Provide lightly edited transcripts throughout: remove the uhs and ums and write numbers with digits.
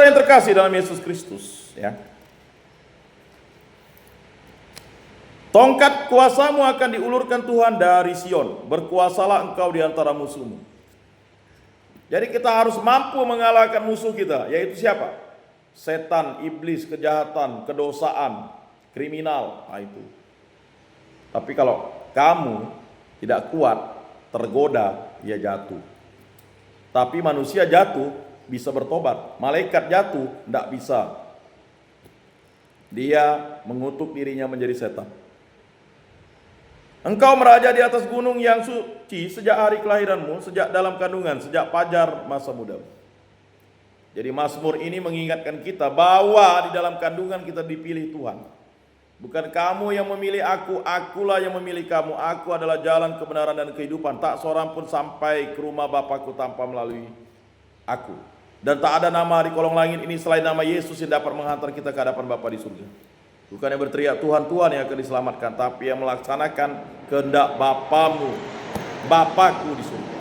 Saudara-saudara yang terkasih dalam Yesus Kristus, ya. Tongkat kuasamu akan diulurkan Tuhan dari Sion. Berkuasalah engkau di antara musuhmu. Jadi kita harus mampu mengalahkan musuh kita, yaitu siapa? Setan, iblis, kejahatan, kedosaan, kriminal. Nah itu. Tapi kalau kamu tidak kuat, tergoda, ya jatuh. Tapi manusia jatuh bisa bertobat. Malaikat jatuh tidak bisa. Dia mengutuk dirinya menjadi setan. Engkau meraja di atas gunung yang suci sejak hari kelahiranmu, sejak dalam kandungan, sejak fajar masa mudamu. Jadi Mazmur ini mengingatkan kita bahwa di dalam kandungan kita dipilih Tuhan. Bukan kamu yang memilih aku, akulah yang memilih kamu. Aku adalah jalan kebenaran dan kehidupan. Tak seorang pun sampai ke rumah Bapakku tanpa melalui aku. Dan tak ada nama di kolong langit ini selain nama Yesus yang dapat menghantar kita ke hadapan Bapa di surga. Bukan yang berteriak Tuhan, Tuhan yang akan diselamatkan, tapi yang melaksanakan kehendak Bapamu, Bapakku di surga.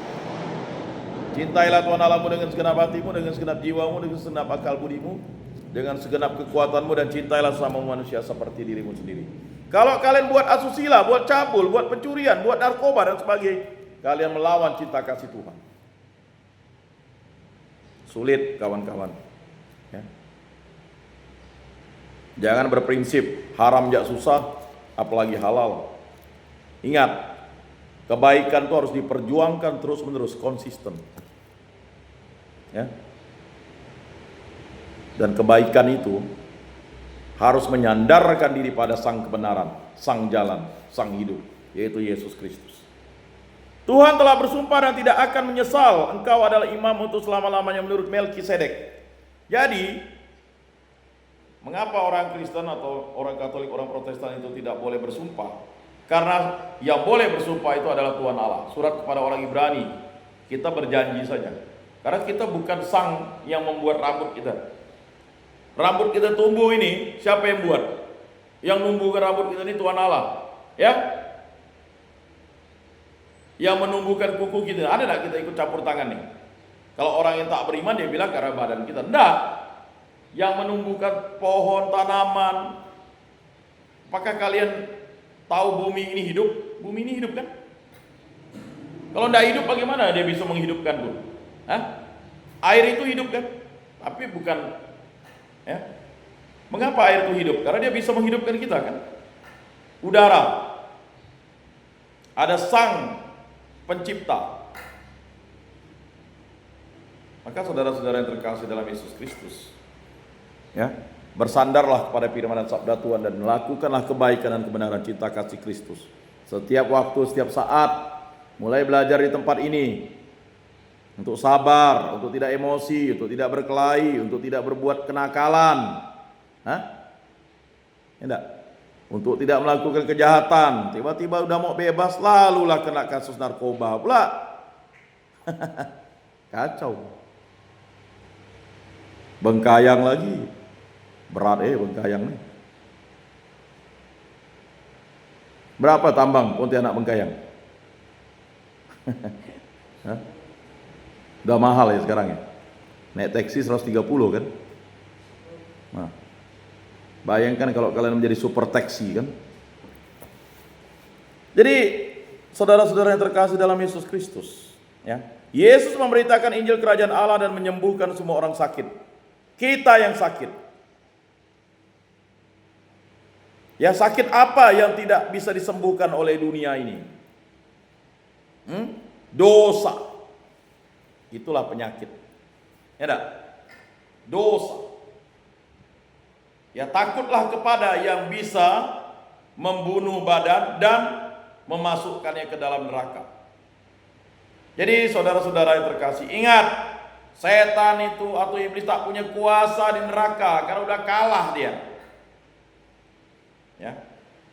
Cintailah Tuhan Allahmu dengan segenap hatimu, dengan segenap jiwamu, dengan segenap akal budimu, dengan segenap kekuatanmu, dan cintailah sesama manusia seperti dirimu sendiri. Kalau kalian buat asusila, buat cabul, buat pencurian, buat narkoba dan sebagainya, kalian melawan cinta kasih Tuhan. Sulit kawan-kawan. Ya. Jangan berprinsip haram jak susah, apalagi halal. Ingat, kebaikan itu harus diperjuangkan terus-menerus, konsisten. Ya. Dan kebaikan itu harus menyandarkan diri pada sang kebenaran, sang jalan, sang hidup, yaitu Yesus Kristus. Tuhan telah bersumpah dan tidak akan menyesal. Engkau adalah imam untuk selama-lamanya menurut Melkisedek. Jadi, mengapa orang Kristen atau orang Katolik, orang Protestan itu tidak boleh bersumpah? Karena yang boleh bersumpah itu adalah Tuhan Allah. Surat kepada orang Ibrani, kita berjanji saja. Karena kita bukan sang yang membuat rambut kita. Rambut kita tumbuh ini, siapa yang buat? Yang numbuhkan rambut kita ini Tuhan Allah. Ya? Yang menumbuhkan kuku kita. Ada tidak kita ikut campur tangan nih? Kalau orang yang tak beriman dia bilang karena badan kita. Tidak. Yang menumbuhkan pohon, tanaman. Apakah kalian tahu bumi ini hidup? Bumi ini hidup kan? Kalau tidak hidup bagaimana dia bisa menghidupkan bumi? Hah? Air itu hidup kan? Tapi bukan, ya. Mengapa air itu hidup? Karena dia bisa menghidupkan kita kan? Udara. Ada sang pencipta. Maka saudara-saudara yang terkasih dalam Yesus Kristus, ya, bersandarlah kepada firman dan sabda Tuhan dan melakukanlah kebaikan dan kebenaran cinta kasih Kristus. Setiap waktu, setiap saat, mulai belajar di tempat ini. Untuk sabar, untuk tidak emosi, untuk tidak berkelahi, untuk tidak berbuat kenakalan. Hah? Tidak. Untuk tidak melakukan kejahatan. Tiba-tiba udah mau bebas, lalulah kena kasus narkoba pula. Kacau. Bengkayang lagi. Berat Bengkayang nih. Berapa tambang Pontianak Bengkayang? Hah? Udah mahal ya sekarang ya. Naik taksi 130 kan. Nah, bayangkan kalau kalian menjadi super taksi kan. Jadi saudara-saudara yang terkasih dalam Yesus Kristus, ya, Yesus memberitakan Injil Kerajaan Allah dan menyembuhkan semua orang sakit. Kita yang sakit. Ya, sakit apa yang tidak bisa disembuhkan oleh dunia ini? Dosa. Itulah penyakit. Ya enggak? Dosa. Ya, takutlah kepada yang bisa membunuh badan dan memasukkannya ke dalam neraka. Jadi saudara-saudara yang terkasih, ingat, setan itu atau iblis tak punya kuasa di neraka karena udah kalah dia. Ya.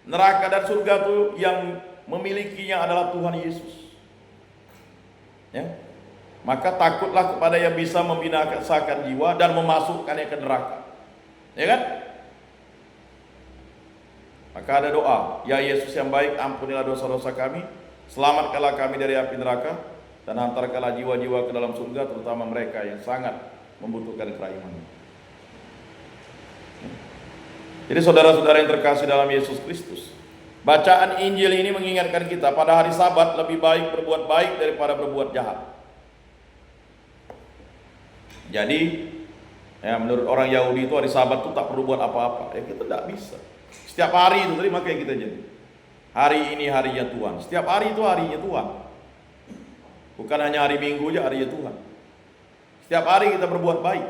Neraka dan surga itu yang memilikinya adalah Tuhan Yesus. Ya. Maka takutlah kepada yang bisa membinasakan jiwa dan memasukkannya ke neraka. Ya kan? Maka ada doa, ya Yesus yang baik, ampunilah dosa-dosa kami, selamatkanlah kami dari api neraka, dan hantarkanlah jiwa-jiwa ke dalam surga, terutama mereka yang sangat membutuhkan kerahiman. Jadi saudara-saudara yang terkasih dalam Yesus Kristus, bacaan Injil ini mengingatkan kita pada hari Sabat lebih baik berbuat baik daripada berbuat jahat. Jadi ya, menurut orang Yahudi itu hari Sabat itu tak perlu buat apa-apa. Ya kita tidak bisa. Setiap hari itu tadi makanya kita jadi. Hari ini harinya Tuhan. Setiap hari itu harinya Tuhan. Bukan hanya hari Minggu aja harinya Tuhan. Setiap hari kita berbuat baik.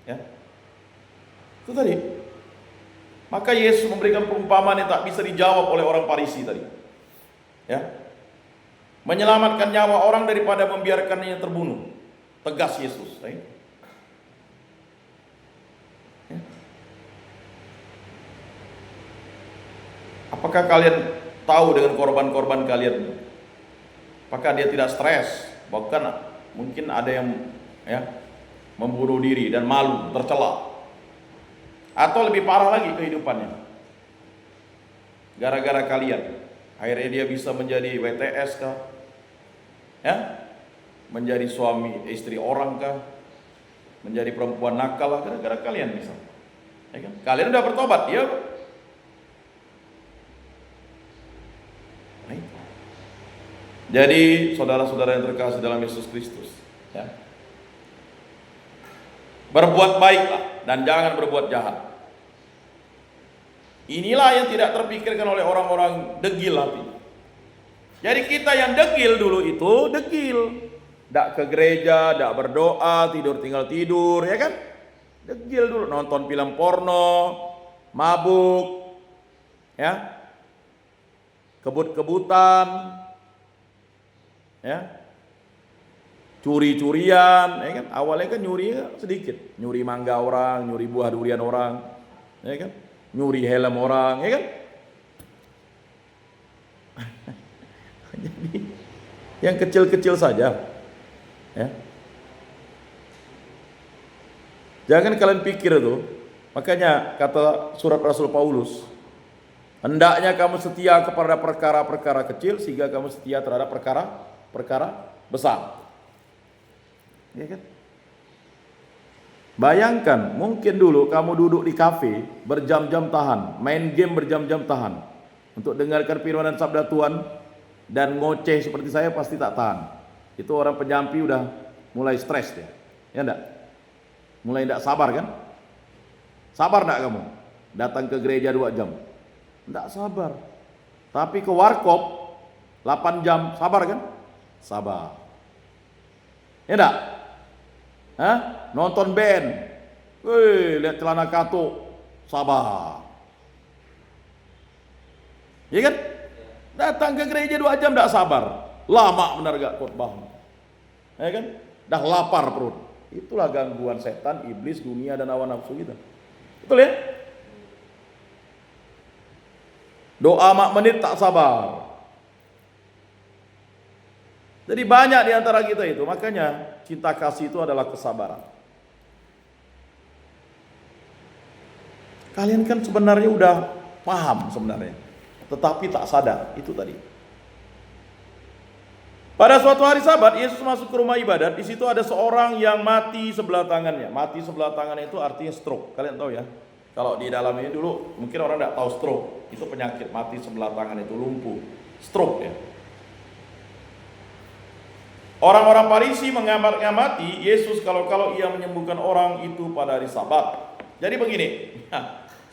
Ya. Itu tadi. Maka Yesus memberikan perumpamaan yang tak bisa dijawab oleh orang Farisi tadi. Ya. Menyelamatkan nyawa orang daripada membiarkannya terbunuh. Tegas Yesus. Ya. Apakah kalian tahu dengan korban-korban kalian? Apakah dia tidak stres? Bahkan mungkin ada yang membunuh diri dan malu, tercela. Atau lebih parah lagi kehidupannya. Gara-gara kalian. Akhirnya dia bisa menjadi WTS kah? Ya? Menjadi suami istri orang kah? Menjadi perempuan nakal lah, gara-gara kalian bisa. Ya kan? Kalian udah bertobat, dia. Jadi saudara-saudara yang terkasih dalam Yesus Kristus, ya. Berbuat baiklah dan jangan berbuat jahat. Inilah yang tidak terpikirkan oleh orang-orang degil hati. Jadi kita yang degil dulu itu degil. Tidak ke gereja, tidak berdoa, tinggal tidur, ya kan? Degil dulu, nonton film porno, mabuk, ya, kebut-kebutan, ya, curi-curian, ya kan? Awalnya kan nyuri sedikit, nyuri mangga orang, nyuri buah durian orang, ya kan? Nyuri helm orang, ya kan? Jadi yang kecil-kecil saja, ya. Jangan kalian pikir itu. Makanya kata surat Rasul Paulus, hendaknya kamu setia kepada perkara-perkara kecil sehingga kamu setia terhadap perkara besar. Ya kan? Bayangkan, mungkin dulu kamu duduk di kafe berjam-jam tahan, main game berjam-jam tahan untuk dengarkan firman dan sabda Tuhan, dan ngoceh seperti saya pasti tak tahan. Itu orang penyampi udah mulai stres dia. Ya enggak? Mulai enggak sabar kan? Sabar enggak kamu? Datang ke gereja 2 jam. Enggak sabar. Tapi ke warkop 8 jam, sabar kan? Sabar. Ya enggak? Hah? Nonton band. Wih, lihat celana katuk. Sabar. Ya kan? Datang ke gereja 2 jam enggak sabar. Lama benar gak khotbah. Ya kan? Dah lapar perut. Itulah gangguan setan, iblis, dunia dan hawa nafsu kita. Betul ya? Doa mak menit tak sabar. Jadi banyak di antara kita itu, makanya cinta kasih itu adalah kesabaran. Kalian kan sebenarnya udah paham sebenarnya, tetapi tak sadar, itu tadi. Pada suatu hari Sabat, Yesus masuk ke rumah ibadat. Di situ ada seorang yang mati sebelah tangannya. Mati sebelah tangannya itu artinya stroke. Kalian tahu ya? Kalau di dalam ini dulu mungkin orang tidak tahu stroke. Itu penyakit mati sebelah tangan itu lumpuh. Stroke ya. Orang-orang Farisi mengamati Yesus kalau ia menyembuhkan orang itu pada hari Sabat. Jadi begini,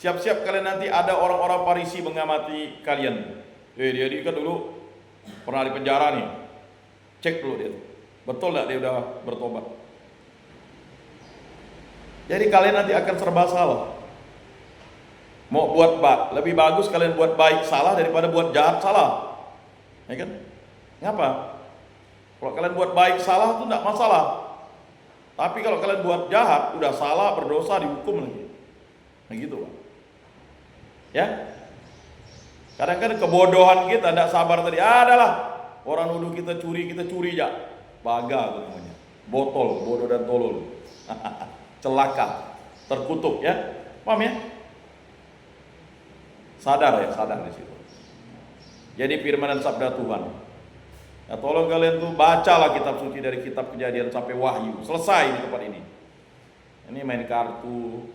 siap-siap kalian nanti ada orang-orang Farisi mengamati kalian. Dia kan dulu pernah di penjara nih. Cek dulu dia. Betul enggak dia udah bertobat? Jadi kalian nanti akan serba salah. Mau buat lebih bagus kalian buat baik salah daripada buat jahat salah. Ya kan? Ngapa? Kalau kalian buat baik salah itu enggak masalah. Tapi kalau kalian buat jahat, udah salah, berdosa, dihukum lagi. Nah gitu, Pak. Ya? Kadang-kadang kebodohan kita enggak sabar tadi. Adalah orang nuduh kita curi aja. Baga itu namanya. Botol, bodoh dan tolol. Celaka, terkutuk ya. Paham ya? Sadar di situ. Jadi firman dan sabda Tuhan. Ya, tolong kalian tuh bacalah kitab suci dari kitab Kejadian sampai Wahyu. Selesai di tempat ini. Ini main kartu.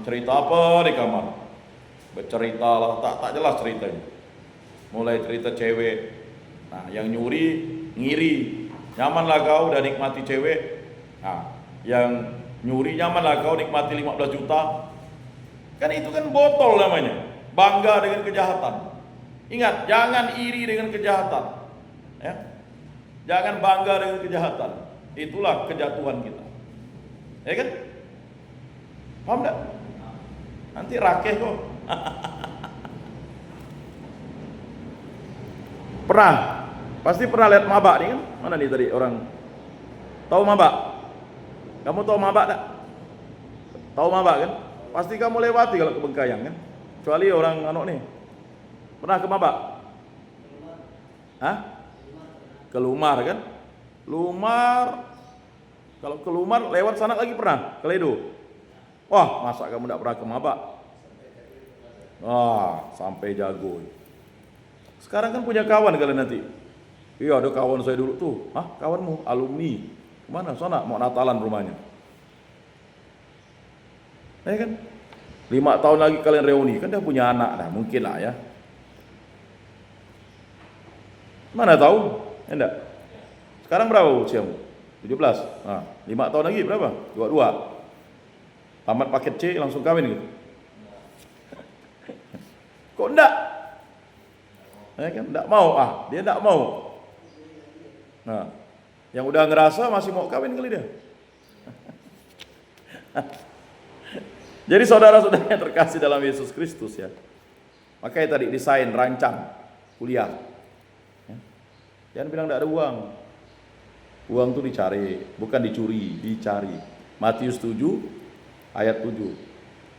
Cerita apa di kamar? Bercerita lah, tak jelas ceritanya. Mulai cerita cewek. Nah, yang nyuri, ngiri. Nyamanlah kau udah nikmati cewek. Nah, yang nyuri nyamanlah kau nikmati 15 juta. Kan itu kan botol namanya. Bangga dengan kejahatan. Ingat, jangan iri dengan kejahatan. Ya. Jangan bangga dengan kejahatan. Itulah kejatuhan kita. Ya kan? Paham enggak? Nanti rakeh kok. Pernah? Pasti pernah lihat mabak nih kan? Mana nih tadi orang? Tahu mabak? Kamu tahu mabak tak? Tahu mabak kan? Pasti kamu lewati kalau ke Bengkayang kan? Kecuali orang nih. Pernah ke mabak? Hah? Ke Lumar kan? Lumar. Kalau ke Lumar lewat sana lagi pernah? Ke Ledo. Wah, masa kamu tidak pernah ke mabak? Wah, sampai jago. Sekarang kan punya kawan kalian nanti. Iya, ada kawan saya dulu tuh. Hah, kawanmu? Alumni. Kemana? Sana, mau Natalan rumahnya. Ya kan? 5 tahun lagi kalian reuni, kan dia punya anak. Nah, mungkin lah ya. Mana tahu? Enggak. Sekarang berapa usiamu? 17. Nah, 5 tahun lagi berapa? 22. Tamat paket C langsung kawin gitu. Kok enggak? Ya kan enggak mau. Dia enggak mau. Nah, yang udah ngerasa masih mau kawin kali dia. Jadi saudara-saudara yang terkasih dalam Yesus Kristus ya. Makanya tadi desain, rancang kuliah. Ya. Jangan bilang enggak ada uang. Uang itu dicari, bukan dicuri, dicari. Matius 7 ayat 7.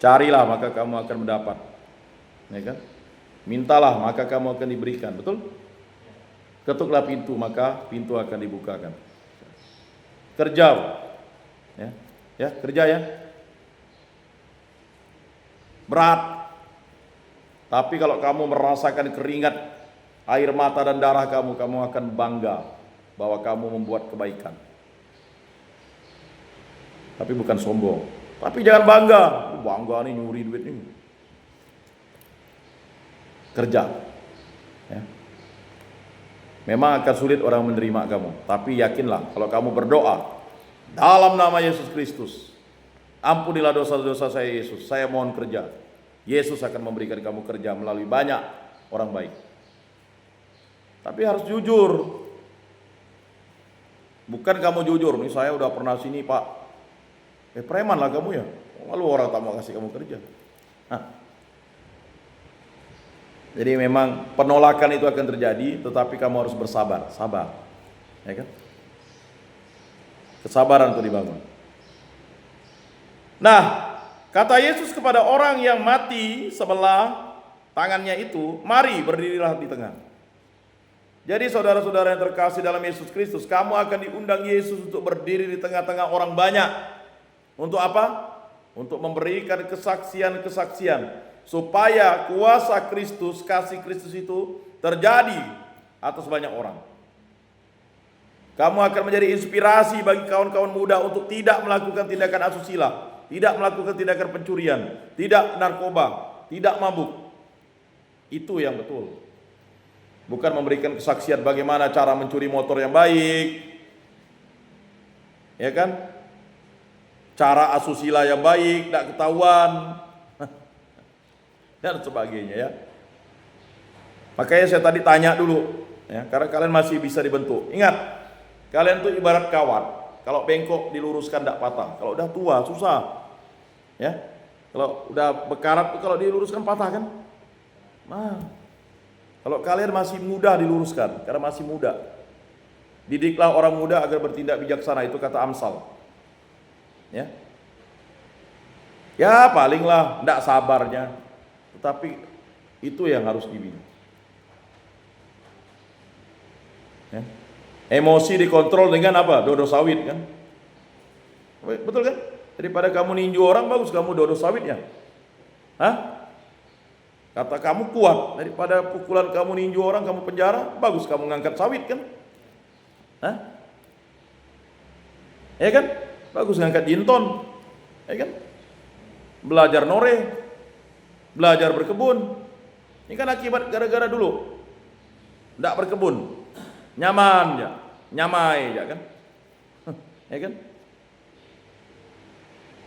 Carilah maka kamu akan mendapat. Ya kan? Mintalah maka kamu akan diberikan, betul? Ketuklah pintu maka pintu akan dibukakan. Kerja. Ya. Ya, kerja ya. Berat. Tapi kalau kamu merasakan keringat, air mata dan darah kamu akan bangga bahwa kamu membuat kebaikan. Tapi bukan sombong. Tapi jangan bangga. Bangga nih nyuri duit nih. Kerja. Ya. Memang akan sulit orang menerima kamu. Tapi yakinlah kalau kamu berdoa dalam nama Yesus Kristus, ampunilah dosa-dosa saya Yesus. Saya mohon kerja. Yesus akan memberikan kamu kerja melalui banyak orang baik. Tapi harus jujur. Bukan kamu jujur, nih saya udah pernah sini pak. Preman lah kamu ya. Lalu orang tak mau kasih kamu kerja. Jadi memang penolakan itu akan terjadi, tetapi kamu harus bersabar, sabar, ya kan? Kesabaran itu dibangun. Nah, kata Yesus kepada orang yang mati sebelah tangannya itu, mari berdirilah di tengah. Jadi saudara-saudara yang terkasih dalam Yesus Kristus, kamu akan diundang Yesus untuk berdiri di tengah-tengah orang banyak. Untuk apa? Untuk memberikan kesaksian-kesaksian. Supaya kuasa Kristus, kasih Kristus itu terjadi atas banyak orang. Kamu akan menjadi inspirasi bagi kawan-kawan muda untuk tidak melakukan tindakan asusila, tidak melakukan tindakan pencurian, tidak narkoba, tidak mabuk. Itu yang betul. Bukan memberikan kesaksian bagaimana cara mencuri motor yang baik, ya kan? Cara asusila yang baik, tidak ketahuan, dan sebagainya ya. Makanya saya tadi tanya dulu, ya, karena kalian masih bisa dibentuk. Ingat, kalian tuh ibarat kawat. Kalau bengkok diluruskan tidak patah. Kalau udah tua susah, ya. Kalau udah bekarat tuh kalau diluruskan patah kan. Nah, kalau kalian masih muda diluruskan, karena masih muda. Didiklah orang muda agar bertindak bijaksana, itu kata Amsal. Ya. Ya palinglah tidak sabarnya. Tetapi itu yang harus dibina. Ya. Emosi dikontrol dengan apa? Dodo sawit kan? Betul kan? Daripada kamu ninju orang, bagus kamu dodo sawitnya. Hah? Kata kamu kuat, daripada pukulan kamu ninju orang, kamu penjara, bagus kamu ngangkat sawit kan? Hah? Ya kan? Bagus ngangkat jinton, ya kan? Belajar noreh, belajar berkebun. Ini kan akibat gara-gara dulu tidak berkebun, nyaman ya, nyamai ya kan? Ya kan?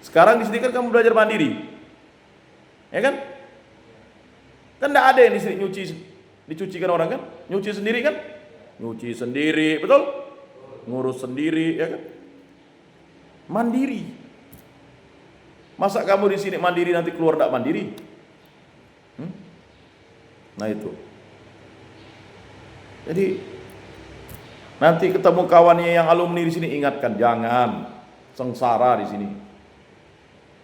Sekarang di sini kan kamu belajar mandiri, ya kan? Kan tidak ada yang di sini dicucikan orang kan? Nyuci sendiri kan? Nyuci sendiri, betul? Ngurus sendiri, ya kan? Mandiri. Masa kamu di sini mandiri nanti keluar tidak mandiri? Nah itu. Jadi nanti ketemu kawannya yang alumni di sini, ingatkan jangan sengsara di sini.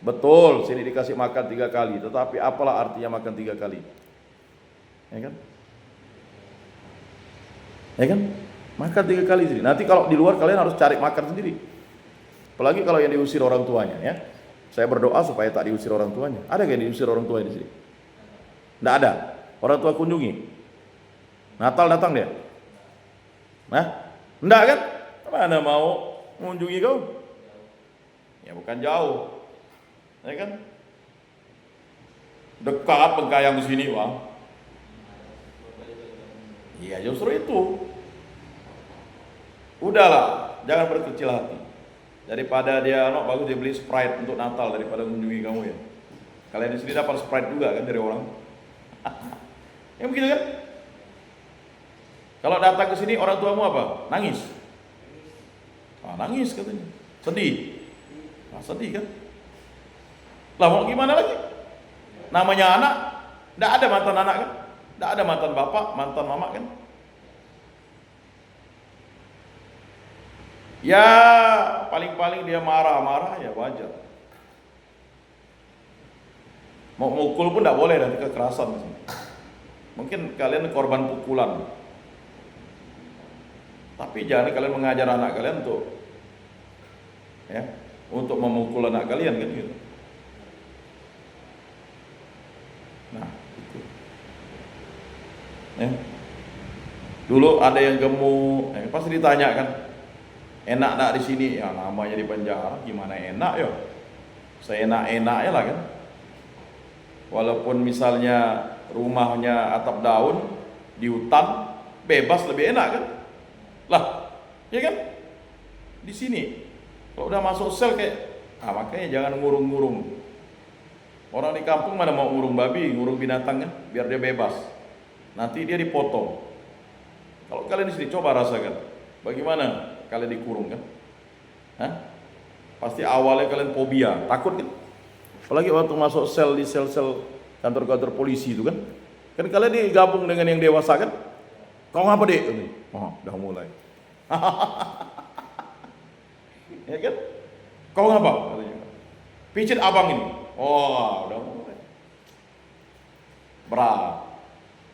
Betul, sini dikasih makan 3 kali, tetapi apalah artinya makan 3 kali? Ya kan? Ya kan? Makan 3 kali sini. Nanti kalau di luar kalian harus cari makan sendiri. Apalagi kalau yang diusir orang tuanya, ya. Saya berdoa supaya tak diusir orang tuanya. Ada nggak yang diusir orang tua di sini? Tidak ada. Orang tua kunjungi. Natal datang dia. Nah, enggak kan? Mana mau mengunjungi kau? Ya bukan jauh. Ya kan? Dekat Bengkayang ke sini, Bang. Iya, justru itu. Udahlah, jangan berkecil hati. Daripada dia bagus dia beli Sprite untuk Natal daripada mengunjungi kamu ya. Kalian di sini dapat Sprite juga kan dari orang. Yang begitu kan? Kalau datang ke sini orang tuamu apa? Nangis. Nangis katanya. Sedih. Sedih kan? Lah mau gimana lagi? Namanya anak, tidak ada mantan anak kan? Tidak ada mantan bapak, mantan mama kan? Ya paling-paling dia marah-marah ya wajar. Mau mukul pun tidak boleh, nanti kekerasan. Mungkin kalian korban pukulan, tapi jangan kalian mengajar anak kalian untuk memukul anak kalian kan gitu. Nah itu. Dulu ada yang gemuk, pasti ditanya kan, enak nak di sini? Ya namanya di penjara, gimana enak ya? Seenak-enaknya lah kan. Walaupun misalnya rumahnya atap daun di hutan, bebas lebih enak kan? Lah, ya kan? Di sini kalau udah masuk sel kayak, makanya jangan ngurung-ngurung. Orang di kampung mana mau ngurung babi, ngurung binatang kan? Biar dia bebas. Nanti dia dipotong. Kalau kalian di sini coba rasakan, bagaimana kalian dikurung kan? Pasti awalnya kalian fobia, takut kan? Apalagi waktu masuk sel di sel-sel kantor-kantor polisi itu kan? Kan kalian digabung dengan yang dewasa kan? Kau ngapa dek? Udah mulai. Ya kan? Kau ngapa? Pijit abang ini. Udah mulai. Berat.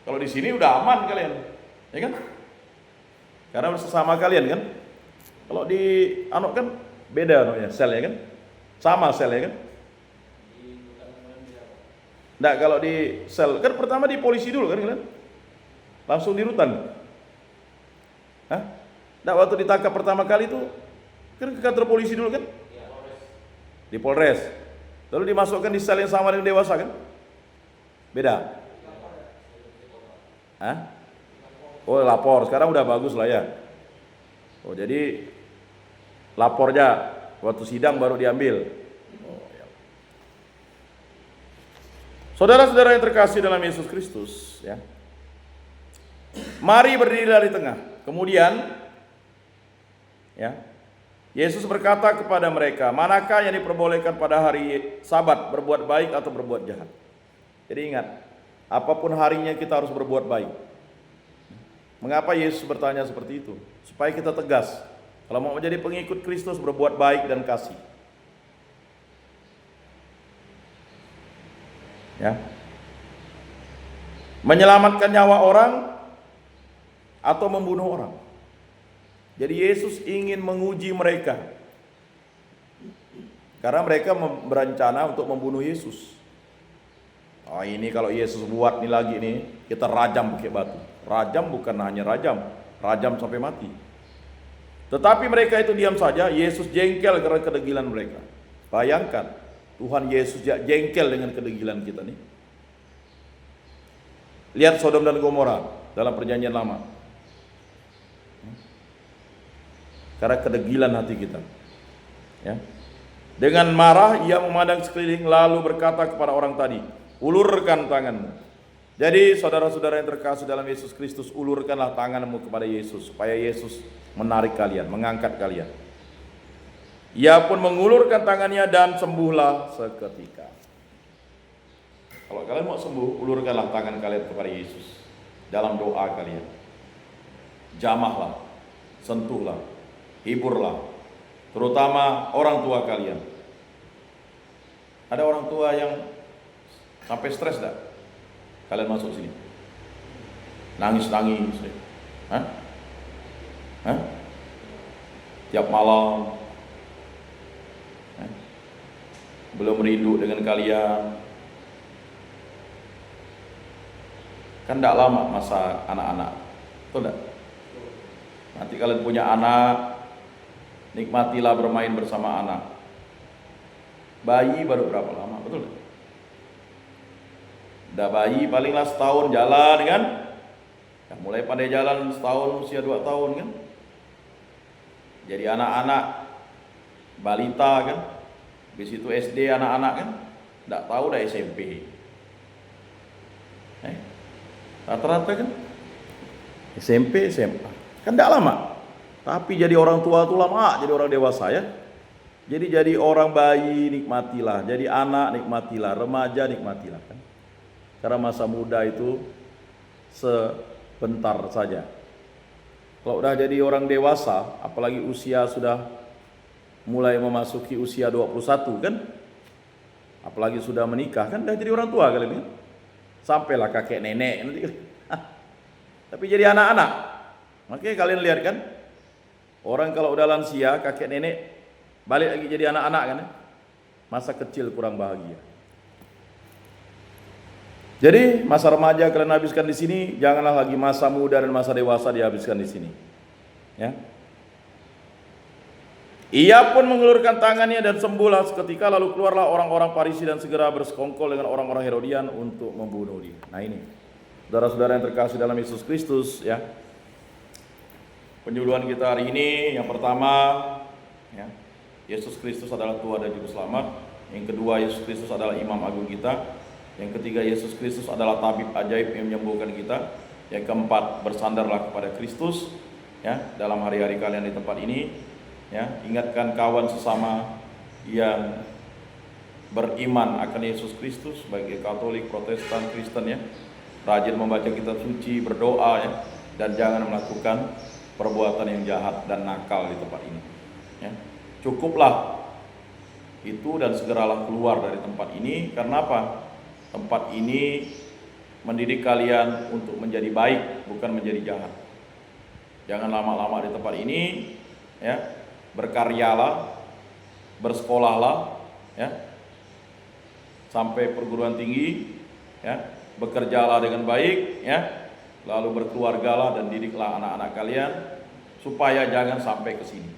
Kalau di sini udah aman kalian, ya kan? Karena sesama kalian kan. Kalau di kan beda namanya sel ya kan? Sama sel ya kan? Nah kalau di sel kan pertama di polisi dulu kan kalian? Langsung di rutan. Nah waktu ditangkap pertama kali itu kan ke kantor polisi dulu kan? Di Polres. Lalu dimasukkan di sel yang sama dengan dewasa kan? Beda. Lapor. Sekarang udah bagus lah ya. Jadi lapornya waktu sidang baru diambil. Saudara-saudara yang terkasih dalam Yesus Kristus, ya. Mari berdiri dari tengah. Kemudian, ya, Yesus berkata kepada mereka, manakah yang diperbolehkan pada hari Sabat, berbuat baik atau berbuat jahat? Jadi ingat, apapun harinya kita harus berbuat baik. Mengapa Yesus bertanya seperti itu? Supaya kita tegas. Kalau mau menjadi pengikut Kristus, berbuat baik dan kasih. Ya. Menyelamatkan nyawa orang atau membunuh orang. Jadi Yesus ingin menguji mereka. Karena mereka berencana untuk membunuh Yesus. Ini kalau Yesus buat nih lagi nih, kita rajam pakai batu. Rajam bukan hanya rajam sampai mati. Tetapi mereka itu diam saja. Yesus jengkel karena kedegilan mereka. Bayangkan, Tuhan Yesus jengkel dengan kedegilan kita nih. Lihat Sodom dan Gomora dalam perjanjian lama. Karena kedegilan hati kita. Ya. Dengan marah ia memandang sekeliling lalu berkata kepada orang tadi, ulurkan tanganmu. Jadi saudara-saudara yang terkasih dalam Yesus Kristus, ulurkanlah tanganmu kepada Yesus supaya Yesus menarik kalian, mengangkat kalian. Ia pun mengulurkan tangannya dan sembuhlah seketika. Kalau kalian mau sembuh, ulurkanlah tangan kalian kepada Yesus dalam doa kalian. Jamahlah, sentuhlah, hiburlah, terutama orang tua kalian. Ada orang tua yang sampai stres dah? Kalian masuk sini, nangis-nangis, tiap malam, belum rindu dengan kalian. Kan tidak lama masa anak-anak, betul tidak? Nanti kalian punya anak, nikmatilah bermain bersama anak. Bayi baru berapa lama, betul tidak? Udah bayi palinglah setahun jalan kan? Ya, mulai pandai jalan setahun, usia 2 tahun kan? Jadi anak-anak balita kan? Habis itu SD anak-anak kan? Tidak tahu dah SMP. Rata-rata kan? SMP, SMA. Kan tidak lama. Tapi jadi orang tua itu lama, jadi orang dewasa ya. Jadi orang bayi nikmatilah, jadi anak nikmatilah, remaja nikmatilah kan. Karena masa muda itu sebentar saja. Kalau udah jadi orang dewasa, apalagi usia sudah mulai memasuki usia 21 kan, apalagi sudah menikah kan, udah jadi orang tua kali ini. Sampailah kakek nenek nanti. Tapi jadi anak-anak. Makanya kalian lihat kan, orang kalau udah lansia, kakek nenek, balik lagi jadi anak-anak kan. Masa kecil kurang bahagia. Jadi masa remaja kalian habiskan di sini, janganlah lagi masa muda dan masa dewasa dihabiskan di sini. Ya. Ia pun mengulurkan tangannya dan sembuhlah seketika, lalu keluarlah orang-orang Farisi dan segera bersekongkol dengan orang-orang Herodian untuk membunuh dia. Nah ini, saudara-saudara yang terkasih dalam Yesus Kristus, ya. Penyuluhan kita hari ini yang pertama, ya, Yesus Kristus adalah Tuhan dan Juru Selamat. Yang kedua, Yesus Kristus adalah Imam Agung kita. Yang ketiga, Yesus Kristus adalah tabib ajaib yang menyembuhkan kita. Yang keempat, bersandarlah kepada Kristus, ya, dalam hari-hari kalian di tempat ini, ya. Ingatkan kawan sesama yang beriman akan Yesus Kristus, baik Katolik, Protestan, Kristen, ya. Rajin membaca kitab suci, berdoa, ya, dan jangan melakukan perbuatan yang jahat dan nakal di tempat ini, ya. Cukuplah itu dan segeralah keluar dari tempat ini. Karena apa? Tempat ini mendidik kalian untuk menjadi baik, bukan menjadi jahat. Jangan lama-lama di tempat ini, ya. Berkaryalah, bersekolahlah, ya, sampai perguruan tinggi, ya. Bekerjalah dengan baik, ya. Lalu berkeluargalah dan didiklah anak-anak kalian supaya jangan sampai ke sini.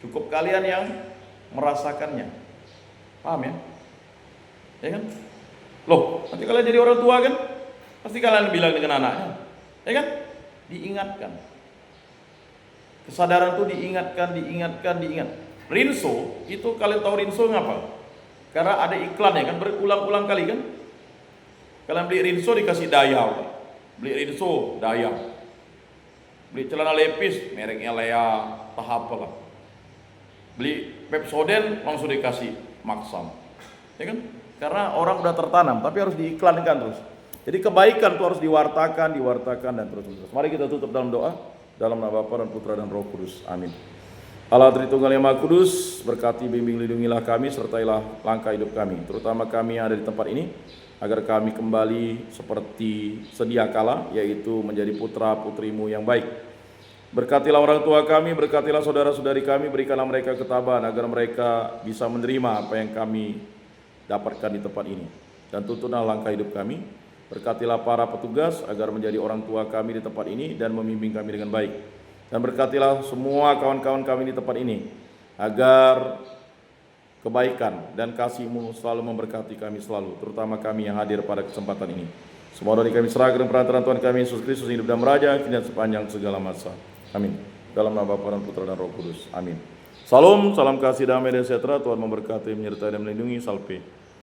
Cukup kalian yang merasakannya. Paham ya? Ya kan? Loh, nanti kalian jadi orang tua kan? Pasti kalian bilang dengan anaknya. Ya kan? Diingatkan. Kesadaran itu diingatkan. Rinso, itu kalian tahu Rinso ngapa? Karena ada iklan ya kan, berulang-ulang kali kan? Kalian beli Rinso dikasih daya. Beli Rinso, daya. Beli celana lepis, mereknya Lea, tahap lah. Beli Pepsodent, langsung dikasih Maksam. Ya kan? Karena orang udah tertanam, tapi harus diiklankan terus. Jadi kebaikan itu harus diwartakan dan terus. Mari kita tutup dalam doa. Dalam nama Bapa dan Putra dan Roh Kudus. Amin. Allah Tritunggal Yang Maha Kudus, berkati, bimbing, lindungilah kami, sertailah langkah hidup kami, terutama kami yang ada di tempat ini, agar kami kembali seperti sedia kala, yaitu menjadi putra-putrimu yang baik. Berkatilah orang tua kami, berkatilah saudara-saudari kami, berikanlah mereka ketabahan, agar mereka bisa menerima apa yang kami dapatkan di tempat ini. Dan tuntunlah langkah hidup kami. Berkatilah para petugas agar menjadi orang tua kami di tempat ini dan membimbing kami dengan baik. Dan berkatilah semua kawan-kawan kami di tempat ini, agar kebaikan dan kasih-Mu selalu memberkati kami selalu, terutama kami yang hadir pada kesempatan ini. Semua doa kami serahkan dengan perantaraan Tuhan kami Yesus Kristus, hidup dan meraja, kini dan sepanjang segala masa. Amin. Dalam nama Bapa dan Putra dan Roh Kudus. Amin. Salam, salam kasih, damai dan sejahtera. Tuhan memberkati, menyertai dan melindungi. Salve.